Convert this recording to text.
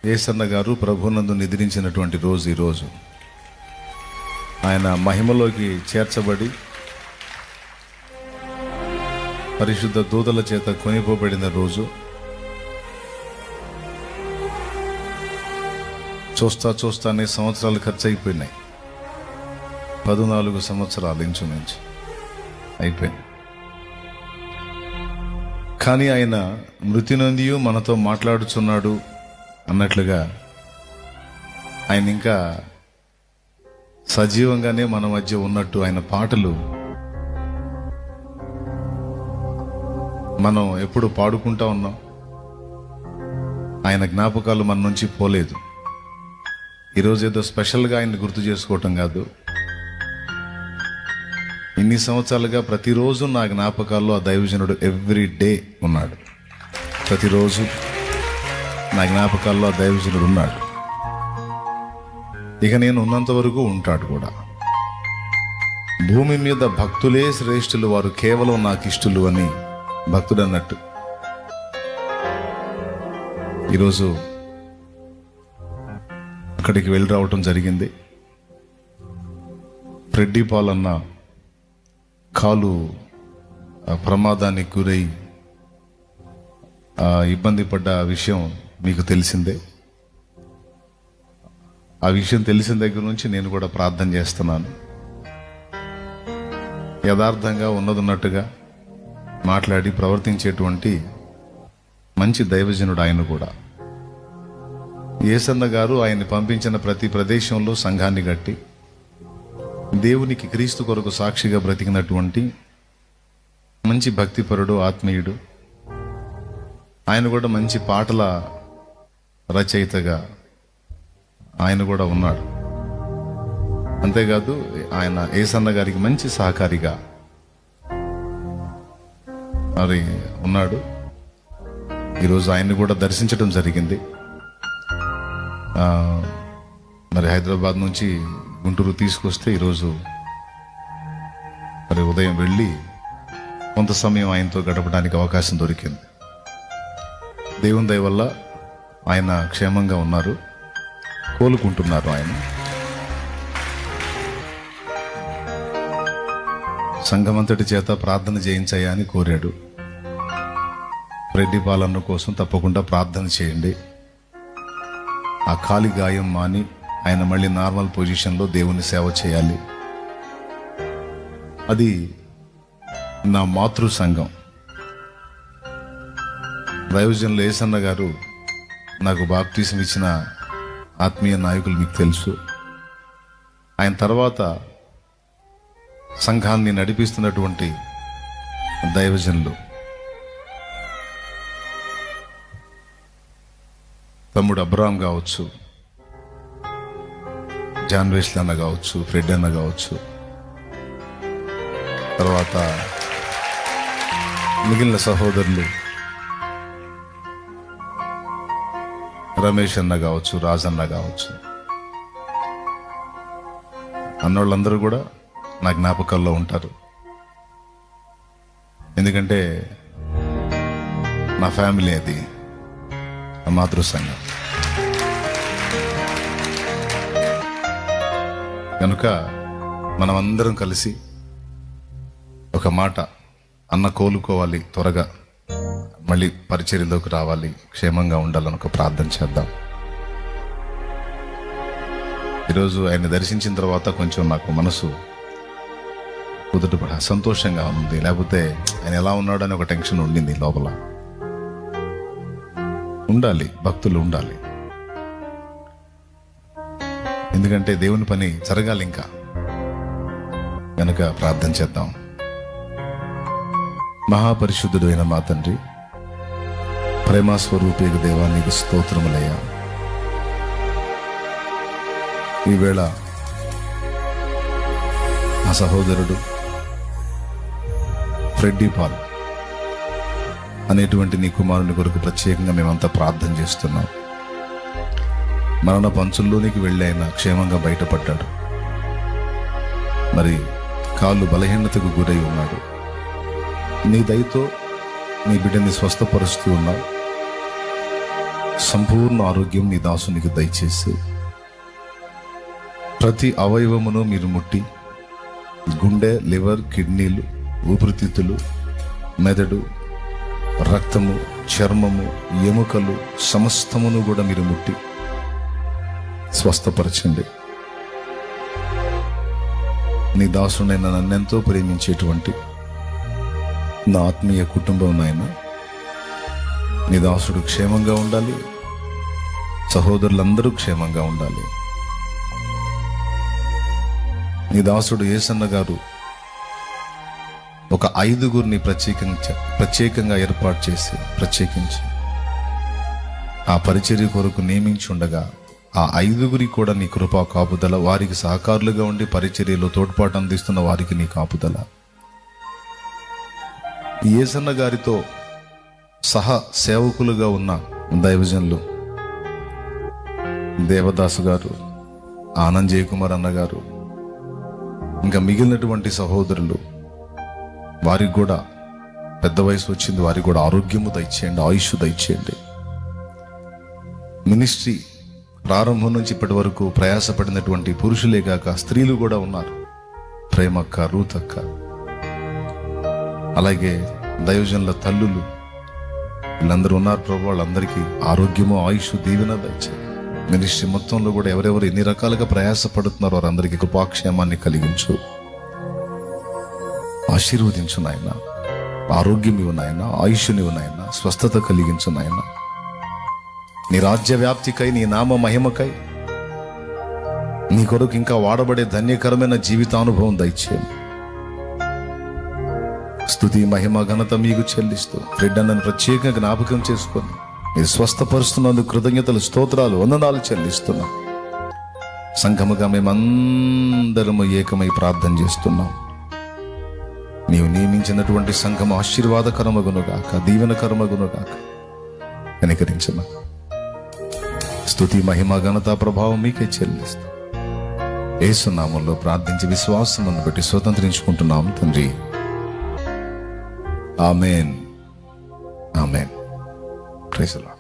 యేసన్న గారు ప్రభునందు నిద్రించినటువంటి రోజు ఈరోజు. ఆయన మహిమలోకి చేర్చబడి పరిశుద్ధ దూతల చేత కొనిపోబడిన రోజు. చూస్తానే సంవత్సరాలు ఖర్చు అయిపోయినాయి. 14 సంవత్సరాలు ఇంచుమించు అయిపోయింది. కానీ ఆయన మృతి నొందియు మనతో మాట్లాడుచున్నాడు అన్నట్లుగా ఆయన ఇంకా సజీవంగానే మన మధ్య ఉన్నట్టు ఆయన పాటలు మనం ఎప్పుడు పాడుకుంటా ఉన్నాం. ఆయన జ్ఞాపకాలు మన నుంచి పోలేదు. ఈరోజు ఏదో స్పెషల్గా ఆయన్ని గుర్తు చేసుకోవటం కాదు. ఇన్ని సంవత్సరాలుగా ప్రతిరోజు నా జ్ఞాపకాల్లో ఆ దైవజనుడు ఎవ్రీ డే ఉన్నాడు. ప్రతిరోజు నా జ్ఞాపకాల్లో ఆ దైవజనుడు ఉన్నాడు. ఇక నేను ఉన్నంత వరకు ఉంటాడు కూడా. భూమి మీద భక్తులే శ్రేష్ఠులు, వారు కేవలం నాకు ఇష్టలు అని భక్తుడు అన్నట్టు. ఈరోజు అక్కడికి వెళ్ళి రావటం జరిగింది. ఫ్రెడ్డీ పాల్ అన్న కాలు ప్రమాదానికి గురై ఇబ్బంది పడ్డ విషయం మీకు తెలిసిందే. ఆ విషయం తెలిసిన దగ్గర నుంచి నేను కూడా ప్రార్థన చేస్తున్నాను. యథార్థంగా ఉన్నట్టుగా మాట్లాడి ప్రవర్తించేటువంటి మంచి దైవజనుడు ఆయన కూడా. యేసన్న గారు ఆయన్ని పంపించిన ప్రతి ప్రదేశంలో సంఘాన్ని కట్టి దేవునికి క్రీస్తు కొరకు సాక్షిగా బ్రతికినటువంటి మంచి భక్తిపరుడు, ఆత్మీయుడు. ఆయన కూడా మంచి పాటల రచయితగా ఆయన కూడా ఉన్నాడు. అంతేకాదు ఆయన యేసన్న గారికి మంచి సహకారిగా మరి ఉన్నాడు. ఈరోజు ఆయన్ని కూడా దర్శించడం జరిగింది. మరి హైదరాబాద్ నుంచి గుంటూరు తీసుకొస్తే ఈరోజు మరి ఉదయం వెళ్ళి కొంత సమయం ఆయనతో గడపడానికి అవకాశం దొరికింది. దేవుని దయ వల్ల ఆయన క్షేమంగా ఉన్నారు, కోలుకుంటున్నారు. ఆయన సంఘమంతటి చేత ప్రార్థన చేయించాయా అని కోరాడు. రెడ్డి పాలన కోసం తప్పకుండా ప్రార్థన చేయండి. ఆ కాలి గాయం మాని ఆయన మళ్ళీ నార్మల్ పొజిషన్లో దేవుని సేవ చేయాలి. అది నా మాతృ సంఘం. దైవజనులు యేసన్న గారు నాకు బాప్టిజం ఇచ్చిన ఆత్మీయ నాయకులు మీకు తెలుసు. ఆయన తర్వాత సంఘాన్ని నడిపిస్తున్నటువంటి దైవజనులు తమ్ముడు అబ్రాహం కావచ్చు, జాన్ వెస్లీ అన్న కావచ్చు, ఫ్రెడ్ అన్న కావచ్చు, తర్వాత మిగిలిన సహోదరులు రమేష్ అన్న కావచ్చు, రాజన్న కావచ్చు, అన్నోళ్ళందరూ కూడా నా జ్ఞాపకాల్లో ఉంటారు. ఎందుకంటే నా ఫ్యామిలీ, అది నా మాతృ సంఘం. కనుక మనం అందరం కలిసి ఒక మాట, అన్న కోలుకోవాలి, త్వరగా మళ్ళీ పరిచర్యలోకి రావాలి, క్షేమంగా ఉండాలని ఒక ప్రార్థన చేద్దాం. ఈరోజు ఆయన దర్శించిన తర్వాత కొంచెం నాకు మనసు కుదుటపడ సంతోషంగా ఉంది. లేకపోతే ఆయన ఎలా ఉన్నాడని ఒక టెన్షన్ ఉండింది లోపల. ఉండాలి, భక్తులు ఉండాలి. ఎందుకంటే దేవుని పని జరగాలి ఇంకా. కనుక ప్రార్థన చేద్దాం. మహాపరిశుద్ధుడు అయిన మా తండ్రి, ప్రేమస్వరూపేక దేవా, నీకు స్తోత్రములయ్యా. ఈవేళ ఆ సహోదరుడు ఫ్రెడ్డీ పాల్ అనేటువంటి నీ కుమారుని కొరకు ప్రత్యేకంగా మేమంతా ప్రార్థన చేస్తున్నాం. మరణ పంచుల్లోనికి వెళ్ళి ఆయన క్షేమంగా బయటపడ్డాడు. మరి కాళ్ళు బలహీనతకు గురై ఉన్నాడు. నీ దయతో నీ బిడ్డని స్వస్థపరుస్తూ ఉన్నావు. సంపూర్ణ ఆరోగ్యం నీ దాసునికి దయచేసి ప్రతి అవయవమును మీరు ముట్టి గుండె, లివర్, కిడ్నీలు, ఊపిరితిత్తులు, మెదడు, రక్తము, చర్మము, ఎముకలు సమస్తమును కూడా మీరు ముట్టి స్వస్థపరచండి. నీ దాసుడైన నన్నెంతో ప్రేమించేటువంటి నా ఆత్మీయ కుటుంబం నాయన, నీ దాసుడు క్షేమంగా ఉండాలి, సహోదరులందరూ క్షేమంగా ఉండాలి. నీ దాసుడు యేసన్న గారు ఒక 5గురిని ప్రత్యేకంగా ఏర్పాటు చేసి ప్రత్యేకించి ఆ పరిచర్య కొరకు నియమించి ఉండగా ఆ 5గురి కూడా నీ కృపా కాపుదల, వారికి సహకారులుగా ఉండి పరిచర్యలో తోడ్పాటు అందిస్తున్న వారికి నీ కాపుదల, యేసన్న గారితో సహ సేవకులుగా ఉన్న దైవజనులు దేవదాసు గారు, ఆనంద్ జయకుమార్ అన్న గారు, ఇంకా మిగిలినటువంటి సహోదరులు, వారికి కూడా పెద్ద వయసు వచ్చింది, వారికి కూడా ఆరోగ్యము దయచేయండి, ఆయుష్ దయచేయండి. మినిస్ట్రీ ప్రారంభం నుంచి ఇప్పటి వరకు ప్రయాసపడినటువంటి పురుషులే కాక స్త్రీలు కూడా ఉన్నారు. ప్రేమక్క, రూతక్క, అలాగే దైవజనుల తల్లులు, వీళ్ళందరూ ఉన్నారు ప్రభు. వాళ్ళందరికీ ఆరోగ్యము, ఆయుష్, దీవెన దయచేయండి. మినిస్ట్రీ మొత్తంలో కూడా ఎవరెవరు ఎన్ని రకాలుగా ప్రయాసపడుతున్నారో వారందరికీ కృపాక్షేమాన్ని కలిగించు, ఆశీర్వదించు నాయన. ఆరోగ్యం ఇవ్వు నాయన, ఆయుష్నివ్వు నాయన, స్వస్థత కలిగించు నాయన. నీ రాజ్య వ్యాప్తికై, నీ నామ మహిమకై, నీ కొరకు ఇంకా వాడబడే ధన్యకరమైన జీవితానుభవం దయచేయండి. స్తుతి, మహిమ, ఘనత మీకు చెల్లిస్తూ బిడ్డను ప్రత్యేకంగా జ్ఞాపకం చేసుకొని మీరు స్వస్థపరుస్తున్నందుకు కృతజ్ఞతలు, స్తోత్రాలు, వందనాలు చెల్లిస్తున్నాం. సంఘముగా మేమందరము ఏకమై ప్రార్థన చేస్తున్నాం. నీవు నియమించినటువంటి సంఘం ఆశీర్వాదకరమగునుగాక, దీవెనకరమగునుగాక. కనికరించమా. స్తుతి, మహిమ, ఘనత, ప్రభావం మీకే చెల్లిస్తాం. యేసు నామములో ప్రార్థించి విశ్వాసమును బట్టి స్వతంత్రించుకుంటున్నాం తండ్రి. Amen, amen. Praise the lord.